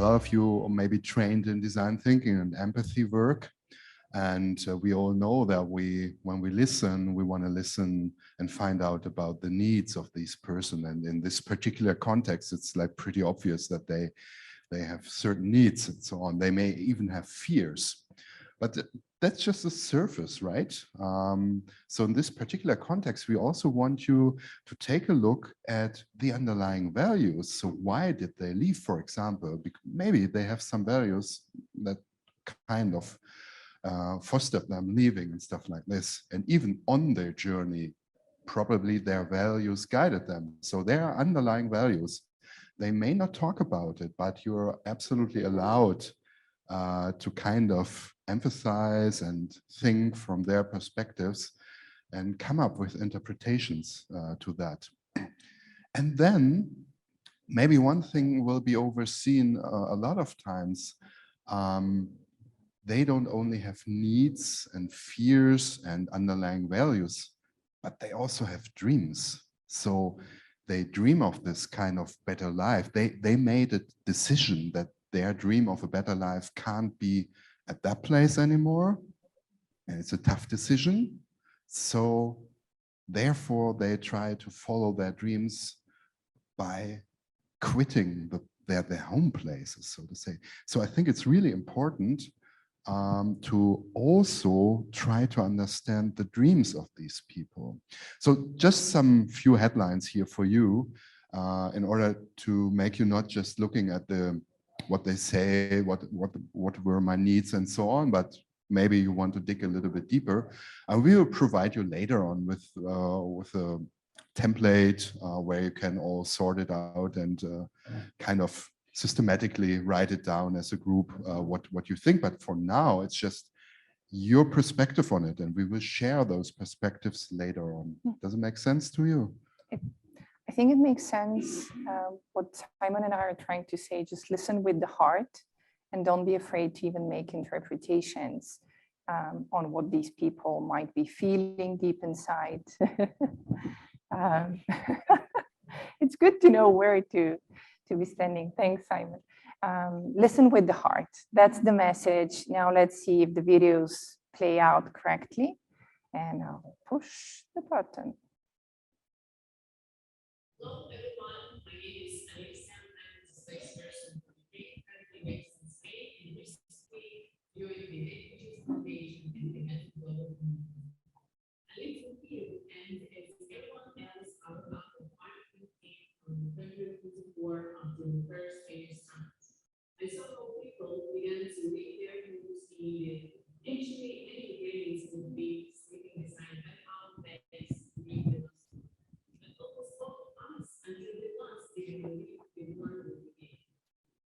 lot of you are maybe trained in design thinking and empathy work. And we all know that when we listen, we want to listen and find out about the needs of this person. And in this particular context, it's like pretty obvious that they have certain needs and so on. They may even have fears, but that's just the surface, right? So in this particular context, we also want you to take a look at the underlying values. So why did they leave, for example? Maybe they have some values that kind of fostered them leaving and stuff like this. And even on their journey, probably their values guided them. So there are underlying values. They may not talk about it, but you're absolutely allowed to kind of emphasize and think from their perspectives and come up with interpretations to that. And then maybe one thing will be overseen a lot of times. They don't only have needs and fears and underlying values, but they also have dreams. So they dream of this kind of better life. They made a decision that their dream of a better life can't be at that place anymore. And it's a tough decision. So therefore, they try to follow their dreams by quitting their home places, so to say. So I think it's really important to also try to understand the dreams of these people. So just some few headlines here for you in order to make you not just looking at what they say, what were my needs and so on, but maybe you want to dig a little bit deeper. We will provide you later on with a template where you can all sort it out and kind of systematically write it down as a group what you think. But for now, it's just your perspective on it, and we will share those perspectives later on. Does it make sense to you? I think it makes sense. What Simon and I are trying to say, just listen with the heart and don't be afraid to even make interpretations on what these people might be feeling deep inside. It's good to know where to be standing. Thanks, Simon. Listen with the heart. That's the message. Now let's see if the videos play out correctly. And I'll push the button. Hello, everyone. My name is Elina. I'm a spokesperson for the country based in Spain, and recently joined the Refugees Foundation and the Global Community. I live in Kyiv, and as everyone else, our apartment came from the 1954 until the first Spanish times. And so people began to live their homes in actually any Ukrainians would be sleeping beside my house beds during the until the last day the world would begin.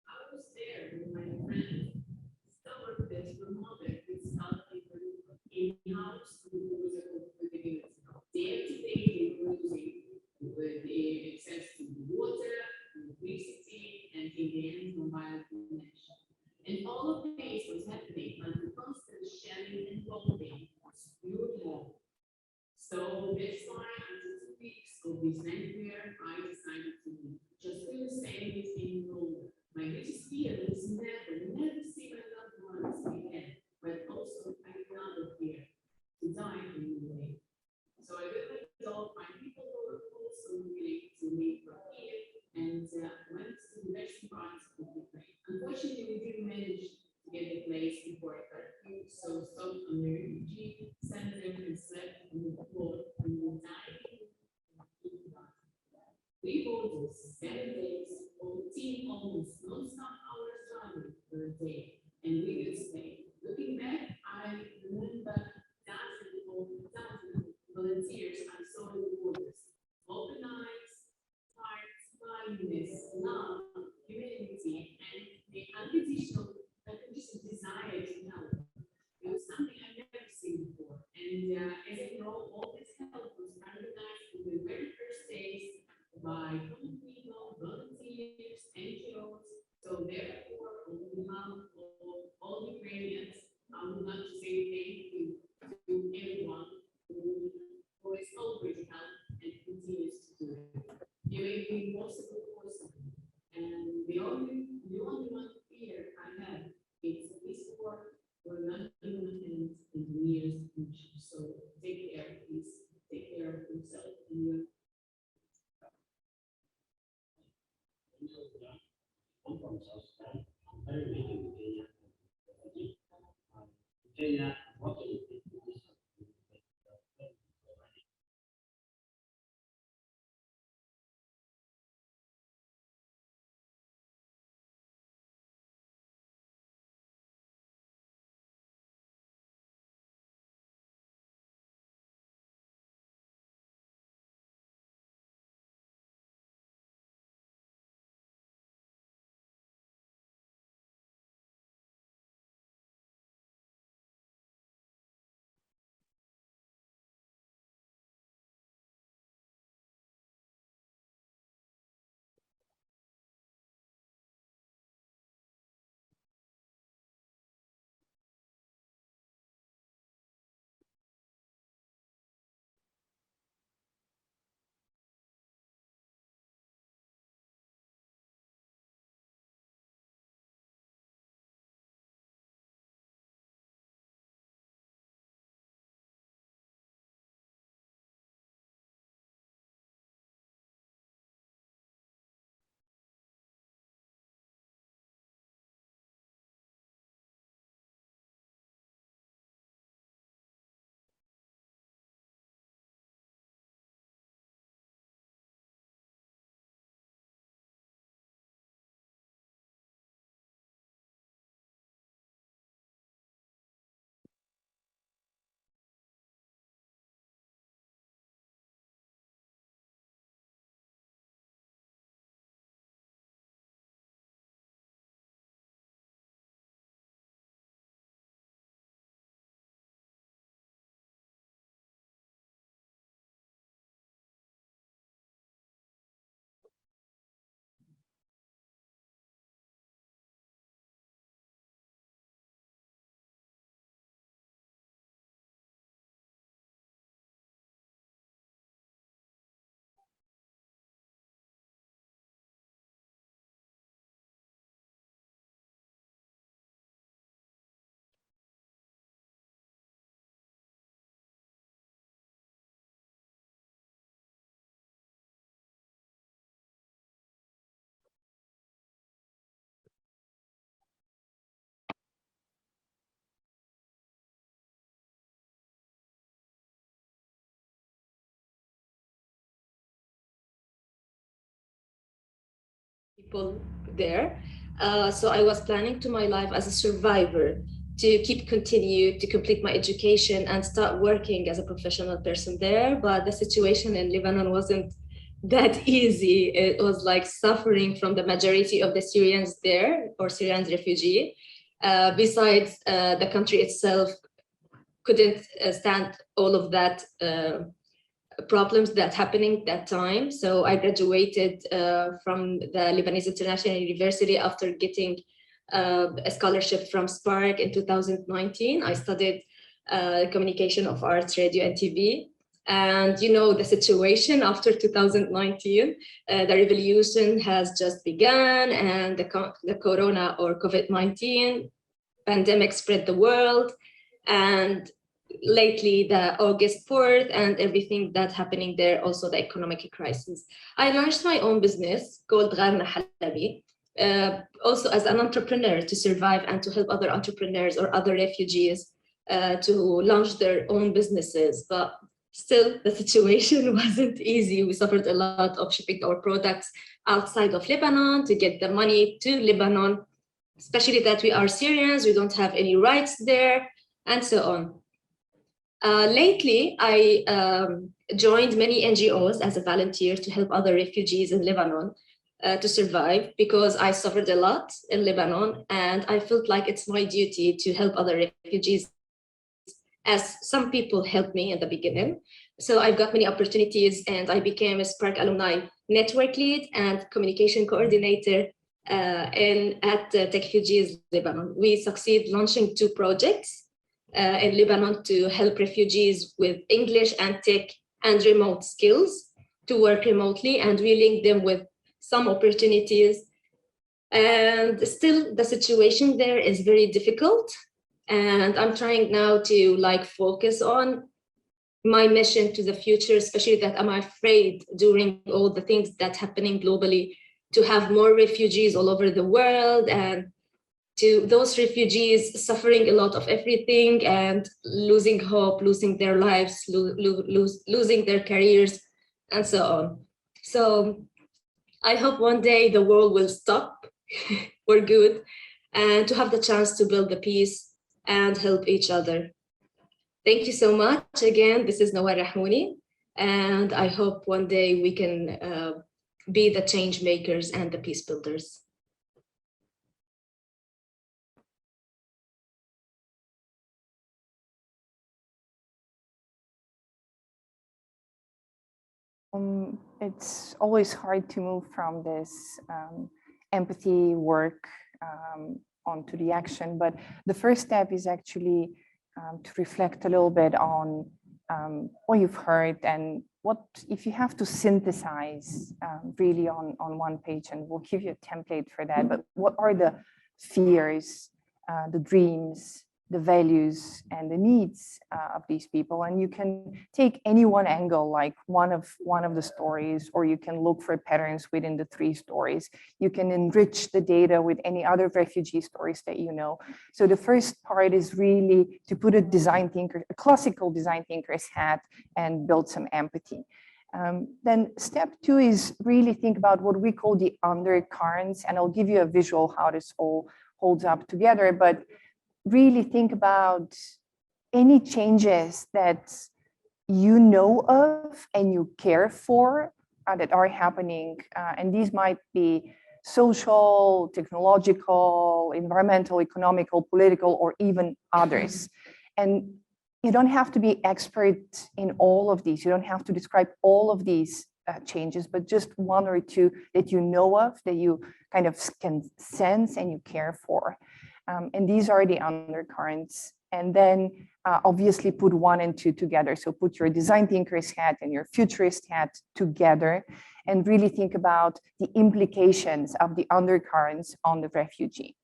I was there with my friend, discovered that her mother could start in house who was a community. Day to day, they were losing with the access to water, electricity, and in the end, mobile connection. And all of this was happening under constant shelling and bombing was pure hell. So that's why after 2 weeks of this nightmare, I decided to just feel safe in Rome. My greatest fear was never see my loved ones again, but also I another fear to die anyway. So I got my job, my people were also willing to leave from here and went to the western parts of Ukraine. Unfortunately, we didn't manage to get a place before curfew, so stopped on the refugee center and slept on the floor and we died. We voted 7 days, 14 almost non-stop hours driving per day, and we could stay. Looking back, I remember thousands of volunteers I saw in the borders. Open eyes, hearts, kindness, love, humanity, and the unconditional desire to help. It was something I've never seen before. And as I know, all this help was organized in the very first days by common people, volunteers, NGOs. So therefore, on behalf of all Ukrainians, I would like to say thank you to everyone who has always helped and continues to do it. You made the impossible possible. And the only one I'm from South Sudan. I'm very living in Kenya. Kenya, what do you think? People there. So I was planning to my life as a survivor to continue to complete my education and start working as a professional person there. But the situation in Lebanon wasn't that easy. It was like suffering from the majority of the Syrians there, or Syrians refugee. Besides, the country itself couldn't stand all of that problems that happening that time. So I graduated from the Lebanese International University after getting a scholarship from Spark in 2019. I studied communication of arts, radio, and TV. And you know, the situation after 2019, the revolution has just begun, and the corona or COVID-19 pandemic spread the world. And lately the August 4th and everything that's happening there, also the economic crisis. I launched my own business called Gharna Halabi, also as an entrepreneur to survive and to help other entrepreneurs or other refugees to launch their own businesses. But still, the situation wasn't easy. We suffered a lot of shipping our products outside of Lebanon to get the money to Lebanon, especially that we are Syrians, we don't have any rights there, and so on. Lately, I joined many NGOs as a volunteer to help other refugees in Lebanon to survive, because I suffered a lot in Lebanon, and I felt like it's my duty to help other refugees, as some people helped me in the beginning. So I've got many opportunities, and I became a Spark alumni network lead and communication coordinator at Techfugees Lebanon. We succeed launching 2 projects in Lebanon to help refugees with English and tech and remote skills to work remotely, and we link them with some opportunities. And still the situation there is very difficult. And I'm trying now to focus on my mission to the future, especially that I'm afraid during all the things that's happening globally, to have more refugees all over the world, and to those refugees suffering a lot of everything and losing hope, losing their lives, losing their careers, and so on. So I hope one day the world will stop for good, and to have the chance to build the peace and help each other. Thank you so much. Again, this is Nawar Rahmouni, and I hope one day we can be the change makers and the peace builders. It's always hard to move from this empathy work onto the action, but the first step is actually to reflect a little bit on what you've heard, and what, if you have to synthesize really on one page, and we'll give you a template for that, but what are the fears, the dreams, the values and the needs of these people? And you can take any one angle, like one of the stories, or you can look for patterns within the 3 stories. You can enrich the data with any other refugee stories that you know. So the first part is really to put a classical design thinker's hat and build some empathy. Then step 2 is really think about what we call the undercurrents, and I'll give you a visual how this all holds up together, but really think about any changes that you know of and you care for that are happening. And these might be social, technological, environmental, economical, political, or even others. And you don't have to be expert in all of these. You don't have to describe all of these changes, but just 1 or 2 that you know of, that you kind of can sense and you care for. And these are the undercurrents. And then obviously put 1 and 2 together. So put your design thinker's hat and your futurist hat together, and really think about the implications of the undercurrents on the refugee,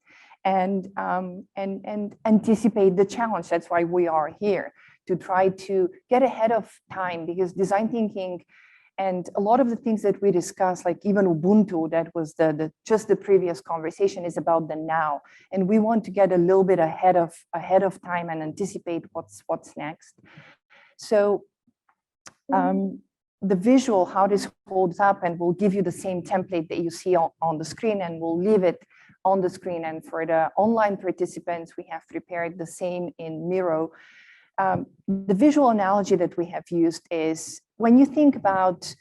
and anticipate the challenge. That's why we are here, to try to get ahead of time, because design thinking and a lot of the things that we discussed, like even Ubuntu, that was just the previous conversation, is about the now. And we want to get a little bit ahead of time and anticipate what's next. So the visual, how this holds up, and we'll give you the same template that you see on the screen, and we'll leave it on the screen. And for the online participants, we have prepared the same in Miro. The visual analogy that we have used is, when you think about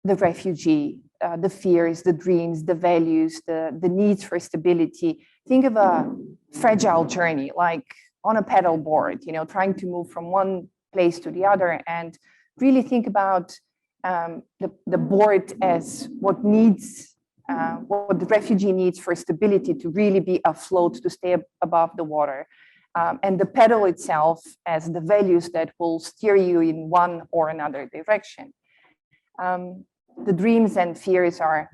the refugee, the fears, the dreams, the values, the needs for stability, think of a fragile journey, like on a pedal board, trying to move from one place to the other, and really think about the board as what the refugee needs for stability to really be afloat, to stay above the water. And the pedal itself as the values that will steer you in one or another direction. The dreams and fears are,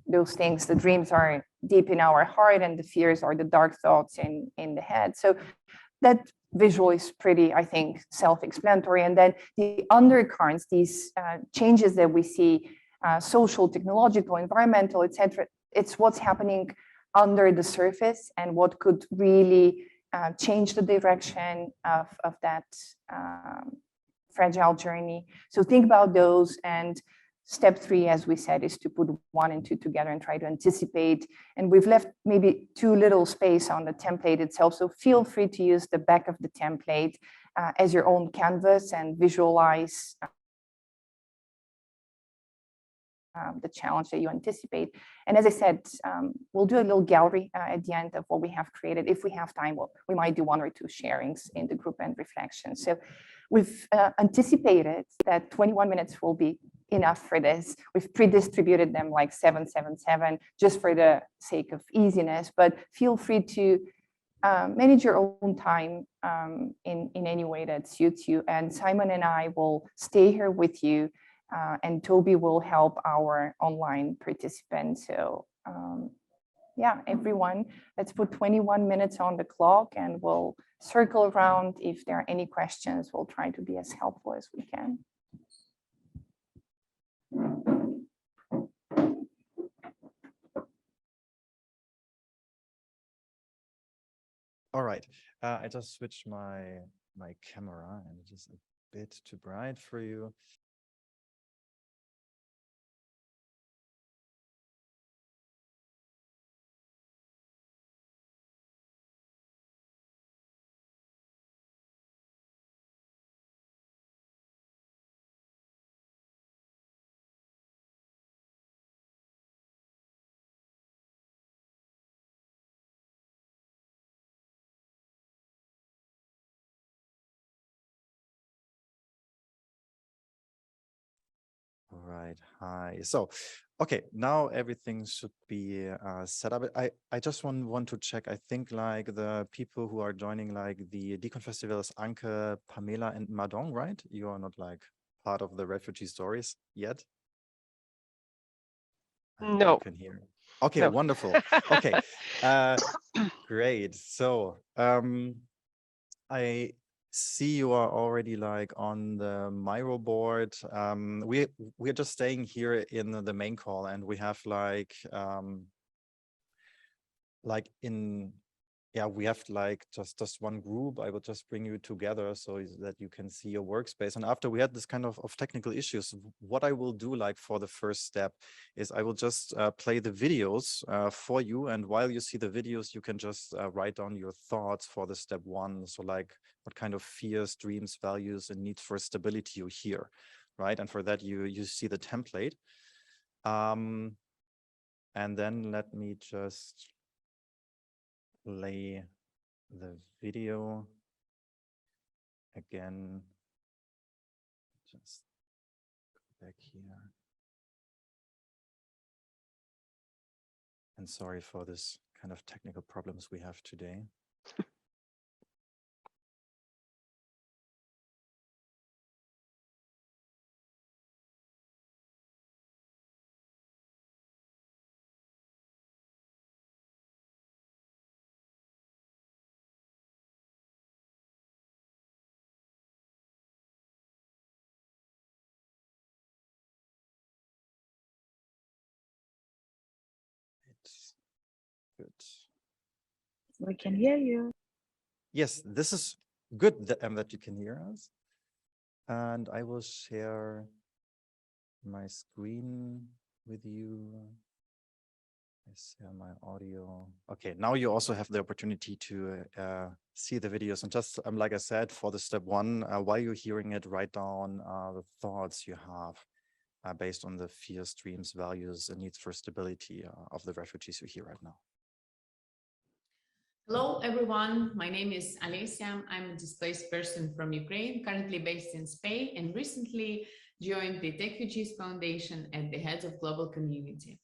those things. The dreams are deep in our heart, and the fears are the dark thoughts in the head. So that visual is pretty, I think, self-explanatory. And then the undercurrents, these changes that we see, social, technological, environmental, etc., it's what's happening under the surface, and what could really change the direction of that fragile journey. So think about those. And step 3, as we said, is to put 1 and 2 together and try to anticipate. And we've left maybe too little space on the template itself. So feel free to use the back of the template as your own canvas and visualize the challenge that you anticipate. And as I said, we'll do a little gallery at the end of what we have created. If we have time, we might do 1 or 2 sharings in the group and reflections. So we've anticipated that 21 minutes will be enough for this. We've pre-distributed them like 7, 7, 7, just for the sake of easiness, but feel free to manage your own time in any way that suits you. And Simon and I will stay here with you, and Toby will help our online participants. So yeah, everyone, let's put 21 minutes on the clock and we'll circle around. If there are any questions, we'll try to be as helpful as we can. All right, I just switched my camera and it is a bit too bright for you. All right, hi. So, okay, now everything should be set up. I just want to check. I think like the people who are joining like the Decon Festival is Anke, Pamela, and Madong, right? You are not like part of the refugee stories yet? I hope No. you can hear. Okay, No. wonderful. Okay, great. So, I see you are already like on the Miro board. We're just staying here in the main call, and we have like in, yeah, we have like just one group. I will just bring you together so that you can see your workspace. And after we had this kind of technical issues, what I will do like for the first step is I will just play the videos for you. And while you see the videos, you can just write down your thoughts for the step one. So like what kind of fears, dreams, values, and needs for stability you hear, right? And for that, you see the template. And then let me just play the video again. Just go back here. And sorry for this kind of technical problems we have today. It's good. We can hear you. Yes, this is good that you can hear us. And I will share my screen with you. I share my audio. Okay, now you also have the opportunity to see the videos. And just like I said, for the step one, while you're hearing it, write down the thoughts you have based on the fears, dreams, values, and needs for stability of the refugees you hear right now. Hello, everyone. My name is Alessia. I'm a displaced person from Ukraine, currently based in Spain, and recently joined the Techfugees Foundation at the head of global community.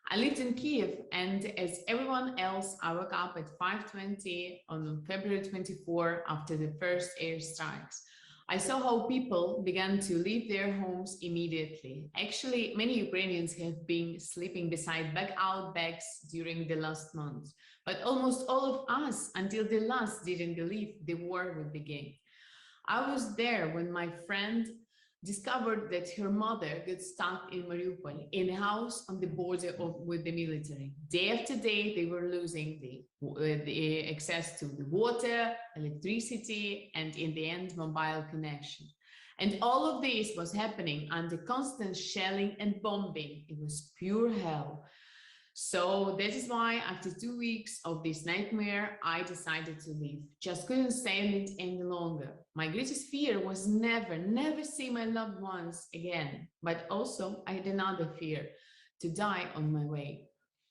I lived in Kiev, and as everyone else, I woke up at 5:20 on February 24 after the first airstrikes. I saw how people began to leave their homes immediately. Actually, many Ukrainians have been sleeping beside bag-out bags during the last month, but almost all of us, until the last, didn't believe the war would begin. I was there when my friend discovered that her mother got stuck in Mariupol, in a house on the border with the military. Day after day, they were losing the access to the water, electricity, and in the end, mobile connection. And all of this was happening under constant shelling and bombing. It was pure hell. So that is why after 2 weeks of this nightmare, I decided to leave. Just couldn't stand it any longer. My greatest fear was never see my loved ones again. But also I had another fear, to die on my way.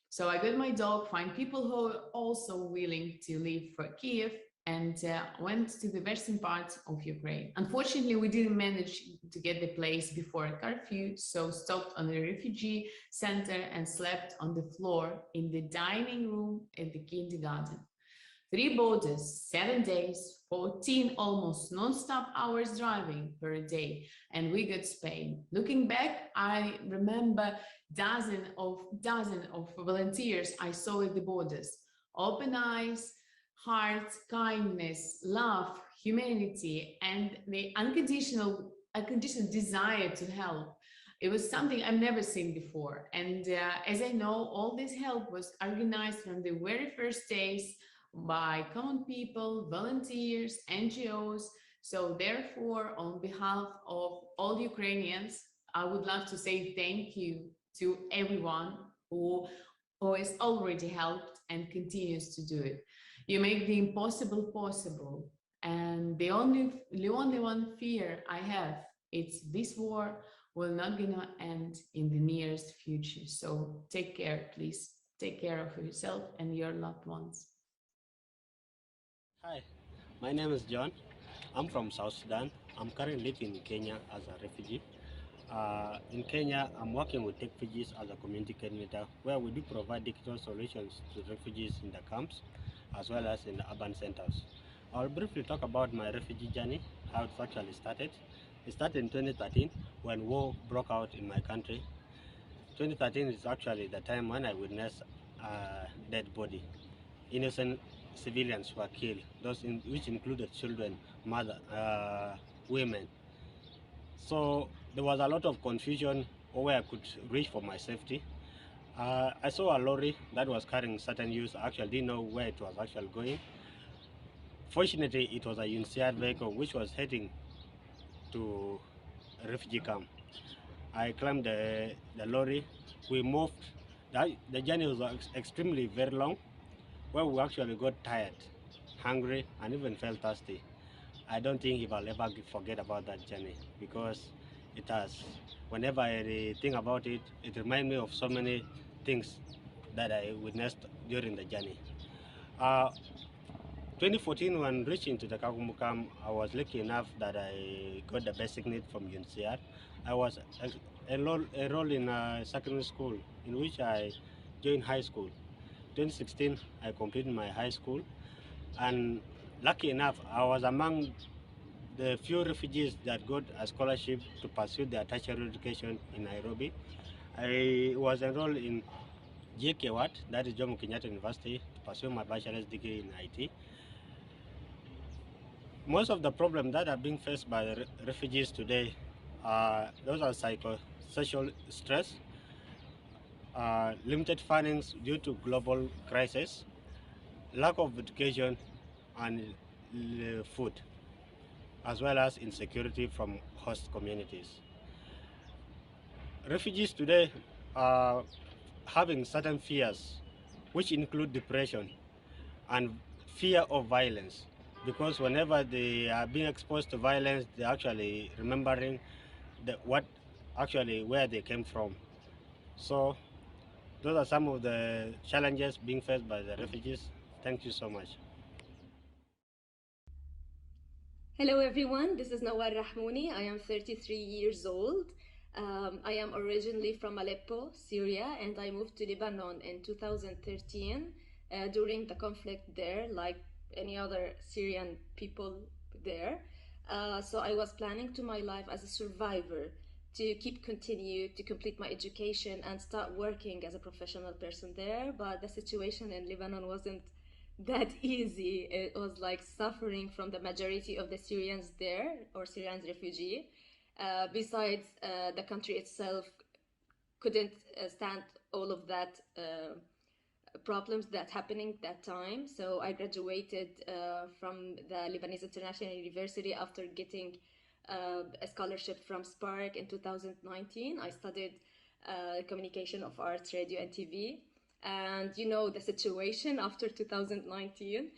So I got my dog, find people who are also willing to leave for Kiev, and went to the western part of Ukraine. Unfortunately, we didn't manage to get the place before curfew, so stopped on the refugee center and slept on the floor in the dining room at the kindergarten. 3 borders, 7 days, 14 almost non-stop hours driving per day, and we got Spain. Looking back, I remember dozen of volunteers I saw at the borders. Open eyes, heart, kindness, love, humanity, and the unconditional desire to help. It was something I've never seen before. And as I know, all this help was organized from the very first days by common people, volunteers, NGOs. So therefore, on behalf of all Ukrainians, I would love to say thank you to everyone who has already helped and continues to do it. You make the impossible possible. And the only one fear I have, it's this war will not gonna end in the nearest future. So take care, please. Take care of yourself and your loved ones. Hi, my name is John. I'm from South Sudan. I'm currently living in Kenya as a refugee. In Kenya, I'm working with Techfugees as a community coordinator, where we do provide digital solutions to refugees in the camps as well as in the urban centers. I'll briefly talk about my refugee journey, how it actually started. It started in 2013 when war broke out in my country. 2013 is actually the time when I witnessed a dead body. Innocent civilians were killed, which included children, women. So there was a lot of confusion where I could reach for my safety. I saw a lorry that was carrying certain youths. I actually didn't know where it was actually going. Fortunately, it was a UNHCR vehicle which was heading to a refugee camp. I climbed the lorry. We moved. The journey was extremely very long, where we actually got tired, hungry, and even felt thirsty. I don't think if I'll ever forget about that journey, because it has, whenever I think about it, it reminds me of so many things that I witnessed during the journey. 2014, when reaching to the Kakumu camp, I was lucky enough that I got the basic need from UNHCR. I was enrolled in a secondary school in which I joined high school. 2016, I completed my high school, and lucky enough, I was among the few refugees that got a scholarship to pursue their tertiary education in Nairobi. I was enrolled in JK Watt, that is Jomo Kenyatta University, to pursue my bachelor's degree in IT. Most of the problems that are being faced by the refugees today, those are psychosocial stress, limited fundings due to global crisis, lack of education, and food, as well as insecurity from host communities. Refugees today are having certain fears, which include depression and fear of violence, because whenever they are being exposed to violence, they're actually remembering where they came from. So those are some of the challenges being faced by the refugees. Thank you so much. Hello everyone, this is Nawar Rahmouni. I am 33 years old. I am originally from Aleppo, Syria, and I moved to Lebanon in 2013 during the conflict there, like any other Syrian people there. So I was planning to my life as a survivor to continue to complete my education and start working as a professional person there, but the situation in Lebanon wasn't that easy. It was like suffering from the majority of the Syrians there, or Syrians refugee. Besides, the country itself couldn't stand all of that problems that happening that time. So I graduated from the Lebanese International University after getting a scholarship from Spark in 2019. I studied communication of arts, radio, and TV. And you know the situation after 2019,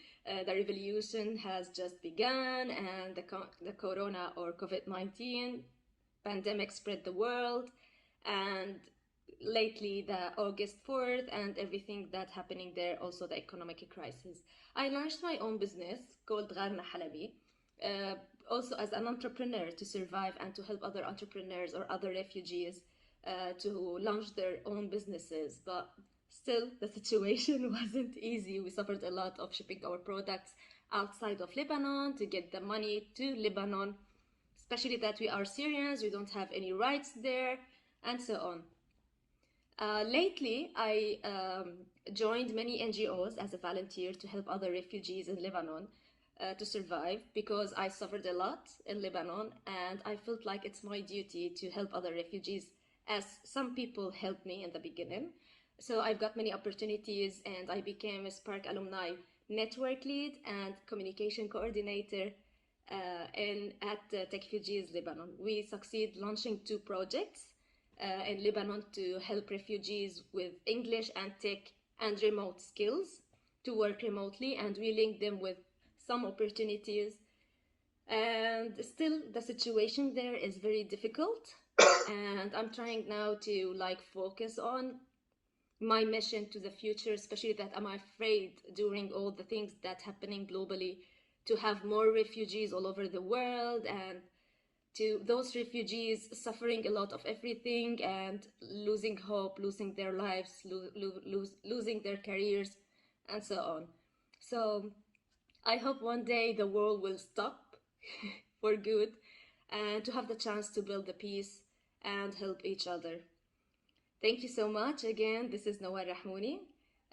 the revolution has just begun, and the corona or COVID-19 pandemic spread the world, and lately the August 4th and everything that happening there, also the economic crisis. I launched my own business called Gharna Halabi, also as an entrepreneur to survive and to help other entrepreneurs or other refugees to launch their own businesses. But Still, the situation wasn't easy. We suffered a lot of shipping our products outside of Lebanon to get the money to Lebanon, especially that we are Syrians, we don't have any rights there, and so on. Lately, I joined many NGOs as a volunteer to help other refugees in Lebanon to survive, because I suffered a lot in Lebanon and I felt like it's my duty to help other refugees, as some people helped me in the beginning. So I've got many opportunities and I became a Spark alumni network lead and communication coordinator at Techfugees Lebanon. We succeed launching 2 projects in Lebanon to help refugees with English and tech and remote skills to work remotely, and we link them with some opportunities. And still, the situation there is very difficult. And I'm trying now to focus on my mission to the future, especially that I'm afraid during all the things that's happening globally to have more refugees all over the world, and to those refugees suffering a lot of everything and losing hope, losing their lives, losing their careers, and so on. So I hope one day the world will stop for good, and to have the chance to build the peace and help each other. Thank you so much. Again, this is Nawar Rahmouni,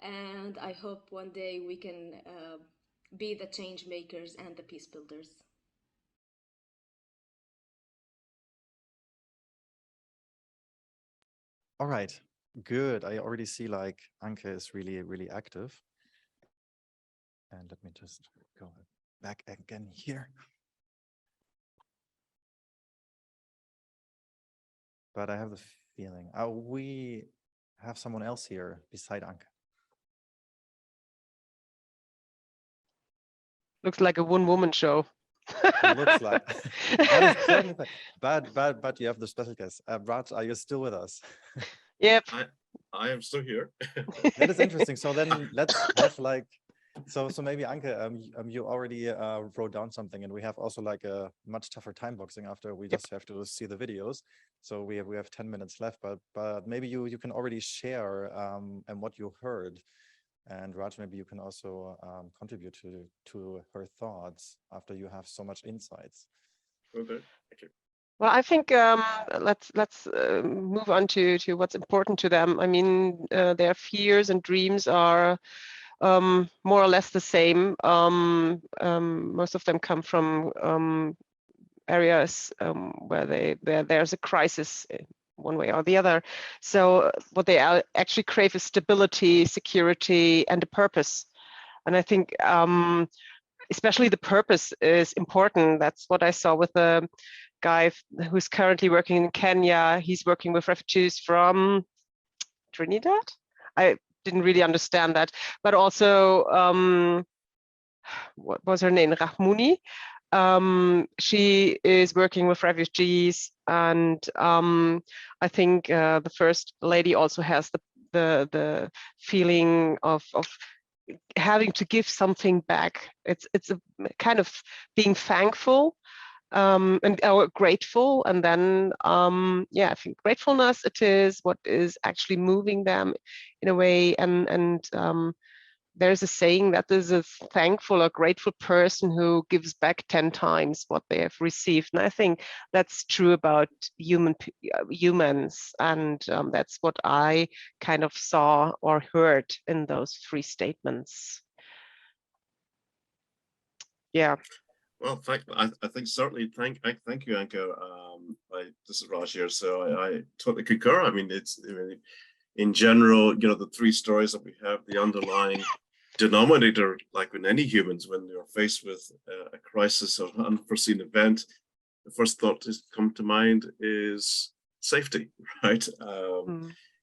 and I hope one day we can be the change makers and the peace builders. All right, good. I already see like Anke is really, really active. And let me just go back again here. But I have the feeling, we have someone else here beside Anke. Looks like a one-woman show. It looks like. But you have the special guest. Raj, are you still with us? Yep. I am still here. That is interesting. So then let's have so maybe Anke, you already wrote down something, and we have also like a much tougher time boxing after we just have to see the videos. So we have 10 minutes left, but maybe you can already share and what you heard. And Raj, maybe you can also contribute to her thoughts after you have so much insights. Okay, thank you. Well, I think let's move on to what's important to them. I mean, their fears and dreams are more or less the same. Most of them come from areas where there's a crisis one way or the other. So what they actually crave is stability, security, and a purpose. And I think especially the purpose is important. That's what I saw with the guy who's currently working in Kenya. He's working with refugees from Trinidad. I didn't really understand that, but also what was her name? Rahmouni. She is working with refugees, and I think the first lady also has the feeling of having to give something back. It's a kind of being thankful and grateful, and then yeah, I think gratefulness it is what is actually moving them in a way, and there's a saying that there's a thankful or grateful person who gives back 10 times what they have received. And I think that's true about humans. And that's what I kind of saw or heard in those 3 statements. Yeah. Well, I think certainly thank you, Anke. This is Raj here, so I totally concur. I mean, in general, you know, the 3 stories that we have, the underlying denominator, like with any humans, when you're faced with a crisis or an unforeseen event, the first thought to come to mind is safety, right?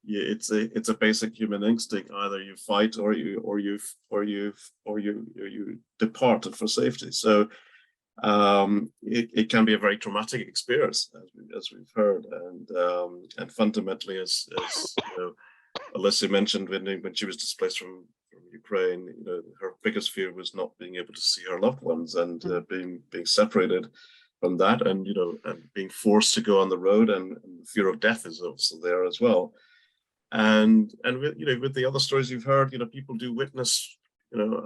It's a basic human instinct. Either you fight or you depart for safety. So it can be a very traumatic experience, as we've heard, and fundamentally, as you know, Alyssa mentioned when she was displaced from Ukraine, you know, her biggest fear was not being able to see her loved ones, and being separated from that, and you know, and being forced to go on the road, and the fear of death is also there as well. And with, with the other stories you've heard, people do witness,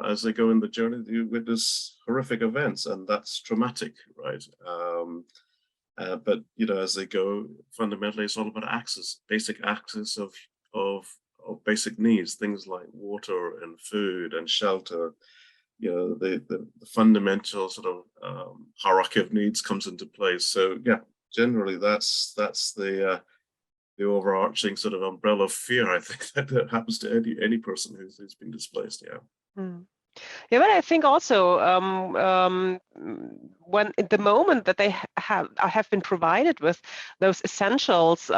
as they go in the journey, they witness horrific events, and that's traumatic, right? But as they go, fundamentally, it's all about access, basic access of basic needs, things like water and food and shelter. The fundamental sort of hierarchy of needs comes into place. So yeah, generally that's the overarching sort of umbrella of fear, I think, that happens to any person who's been displaced. Yeah. Mm. Yeah, but I think also when at the moment that they have been provided with those essentials,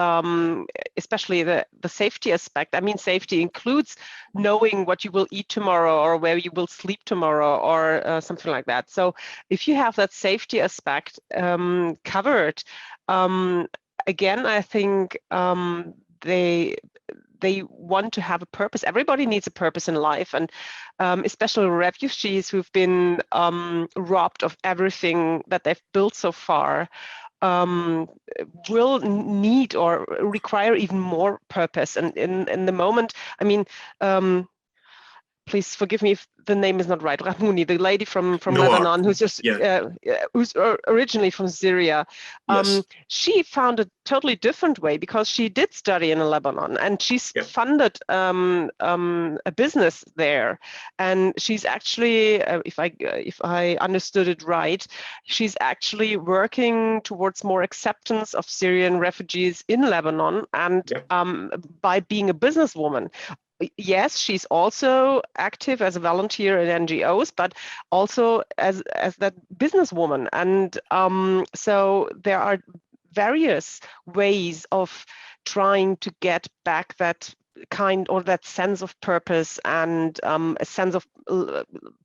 especially the safety aspect. I mean, safety includes knowing what you will eat tomorrow or where you will sleep tomorrow or something like that. So if you have that safety aspect covered, again, I think they want to have a purpose. Everybody needs a purpose in life, and especially refugees who've been robbed of everything that they've built so far will need or require even more purpose. And in the moment, I mean, please forgive me if the name is not right, Rahmouni, the lady from Lebanon, who's just who's originally from Syria. Yes. She found a totally different way because she did study in Lebanon, and she's funded a business there. And she's actually, if I understood it right, she's actually working towards more acceptance of Syrian refugees in Lebanon, and by being a businesswoman. Yes, she's also active as a volunteer in NGOs, but also as that businesswoman. And so there are various ways of trying to get back that kind or that sense of purpose and a sense of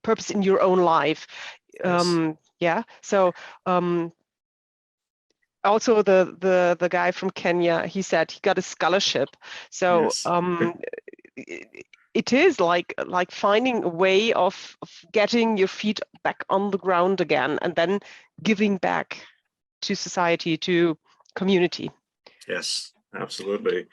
purpose in your own life. Yeah. So also the guy from Kenya, he said he got a scholarship. So it is like finding a way of getting your feet back on the ground again and then giving back to society, to community. Yes, absolutely.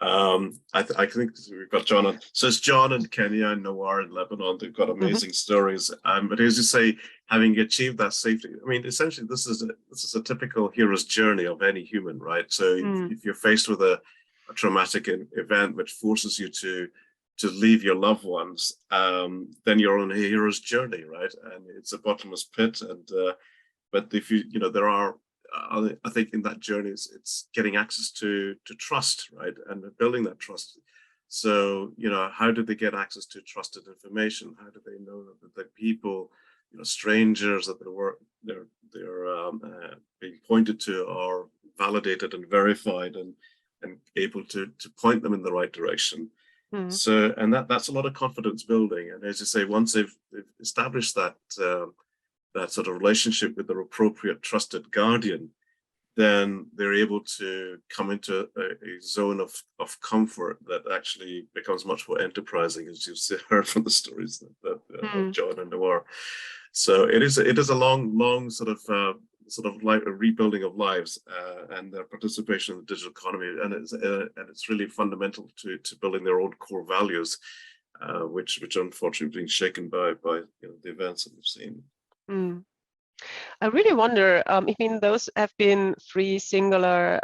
I think we've got John on. So it's John in Kenya and Nawar in Lebanon. They've got amazing stories. But as you say, having achieved that safety, I mean, essentially, this is a typical hero's journey of any human, right? So if you're faced with a traumatic event which forces you to leave your loved ones, then you're on a hero's journey, right? And it's a bottomless pit. And but if there are. I think in that journey, it's getting access to trust, right, and building that trust. So how do they get access to trusted information? How do they know that the people, strangers that they're being pointed to are validated and verified and able to point them in the right direction? So and that's a lot of confidence building. And as you say, once they've established that sort of relationship with their appropriate trusted guardian, then they're able to come into a zone of comfort that actually becomes much more enterprising, as you've heard from the stories of John and Noir. So it is a long sort of like a rebuilding of lives and their participation in the digital economy, and it's really fundamental to building their own core values, which unfortunately being shaken by the events that we've seen. I really wonder, I mean, those have been three singular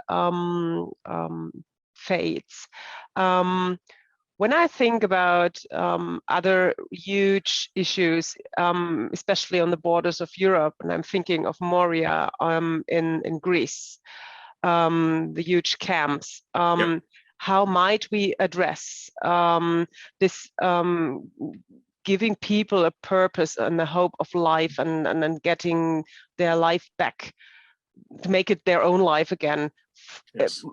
fates. When I think about other huge issues, especially on the borders of Europe, and I'm thinking of Moria in Greece, the huge camps, how might we address this giving people a purpose and the hope of life and then getting their life back, to make it their own life again,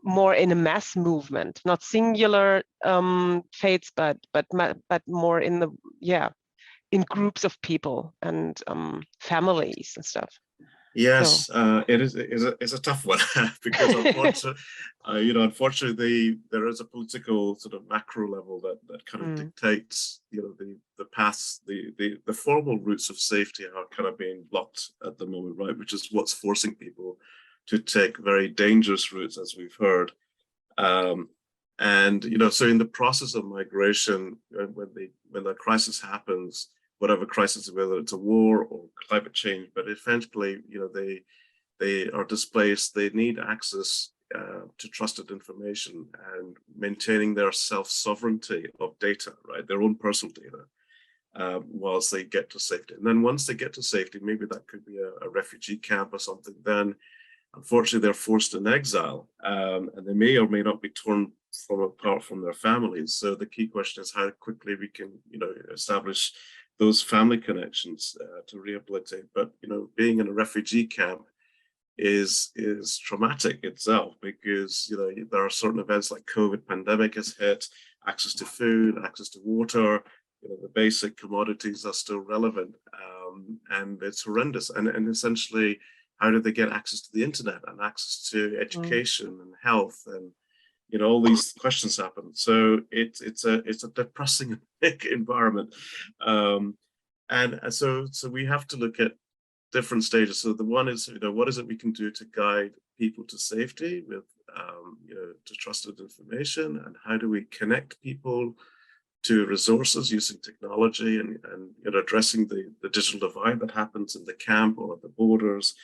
more in a mass movement, not singular fates, but more in in groups of people and families and stuff. Yes, so. It's a tough one because unfortunately, there is a political sort of macro level that kind of dictates, the paths, the formal routes of safety are kind of being blocked at the moment, right? Which is what's forcing people to take very dangerous routes, as we've heard. And so in the process of migration, when the crisis happens, whatever crisis, whether it's a war or climate change, but eventually, they are displaced. They need access to trusted information and maintaining their self-sovereignty of data, right? Their own personal data, whilst they get to safety. And then once they get to safety, maybe that could be a refugee camp or something, then unfortunately they're forced in exile, and they may or may not be torn apart from their families. So the key question is how quickly we can, establish those family connections to rehabilitate. But being in a refugee camp is traumatic itself, because there are certain events like COVID pandemic has hit, access to food, access to water, the basic commodities are still relevant, and it's horrendous. And essentially, how do they get access to the internet and access to education and health, and all these questions happen. So it's a depressing environment, and so we have to look at different stages. So the one is, what is it we can do to guide people to safety with, to trusted information, and how do we connect people to resources using technology, and addressing the digital divide that happens in the camp or at the borders.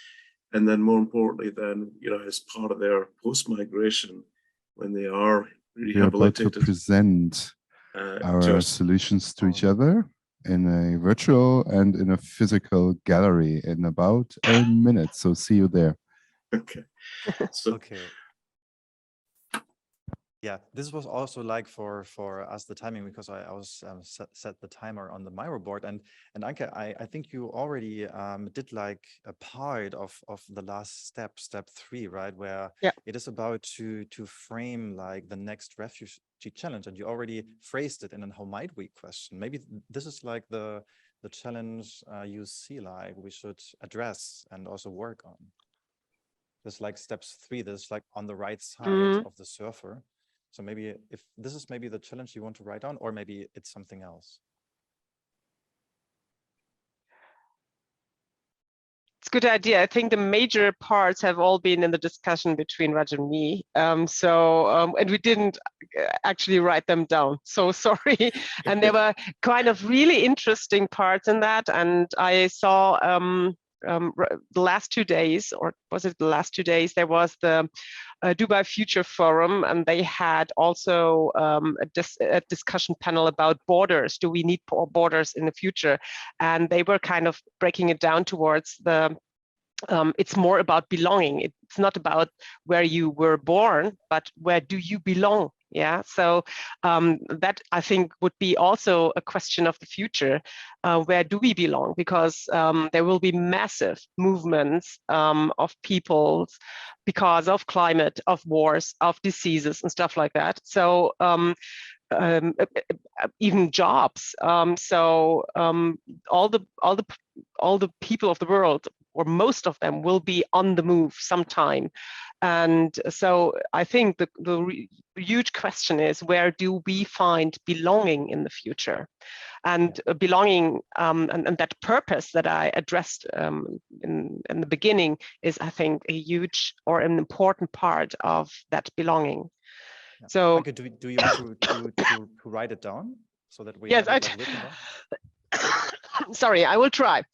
And then more importantly, then, as part of their post-migration, when they are rehabilitated. We are about to present our solutions to each other in a virtual and in a physical gallery in about a minute. So see you there. Okay. So, okay. Yeah, this was also like for us the timing, because I was set the timer on the Miro board, and Anke, I think you already did like a part of the last step 3, right, where it is about to frame like the next refugee challenge, and you already phrased it in an how might we question. Maybe this is like the challenge you see like we should address and also work on. This like steps 3, this is like on the right side of the surfer. So maybe if this is maybe the challenge you want to write down, or maybe it's something else. It's a good idea. I think the major parts have all been in the discussion between Raj and me. And we didn't actually write them down. So sorry. And there were kind of really interesting parts in that. And I saw the last 2 days, or was it the last 2 days, there was the Dubai Future Forum, and they had also a discussion panel about borders. Do we need borders in the future? And they were kind of breaking it down towards the it's more about belonging. It's not about where you were born, but where do you belong? Yeah, so that I think would be also a question of the future. Where do we belong? Because there will be massive movements of peoples because of climate, of wars, of diseases and stuff like that. So even jobs. All the people of the world, or most of them, will be on the move sometime. And so I think the huge question is, where do we find belonging in the future? And belonging and that purpose that I addressed in the beginning is, I think, a huge or an important part of that belonging. Yeah. So Anke, do you want to write it down so that we yes, have it like written down? Sorry, I will try.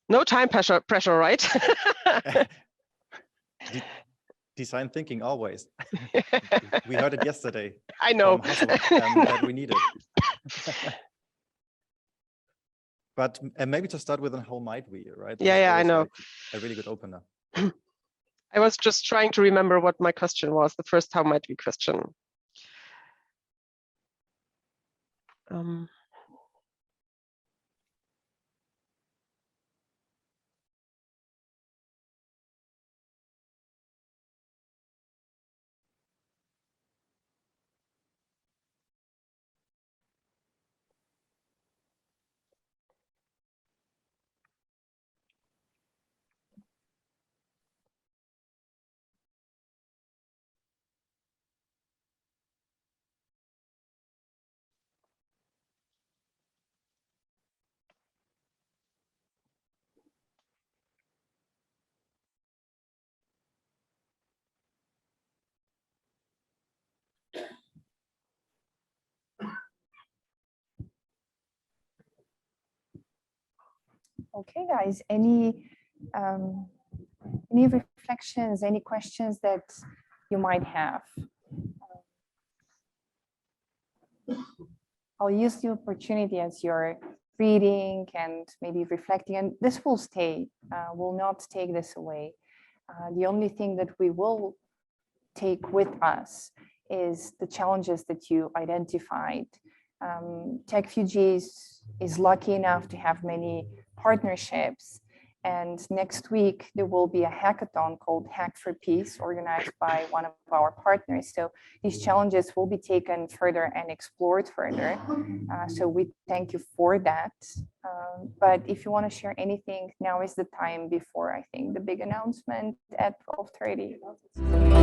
No time pressure, right? Design thinking always. We heard it yesterday. I know. From Hasso, that we need it. But maybe to start with, how might we, right? Yeah, I know. Like a really good opener. I was just trying to remember what my question was, the first how might we question. Okay, guys, any reflections, any questions that you might have? I'll use the opportunity as you're reading and maybe reflecting, and this will stay, will not take this away. The only thing that we will take with us is the challenges that you identified. Techfugees is lucky enough to have many partnerships. And next week, there will be a hackathon called Hack for Peace, organized by one of our partners. So these challenges will be taken further and explored further. So we thank you for that. But if you want to share anything, now is the time before, I think, the big announcement at 12:30.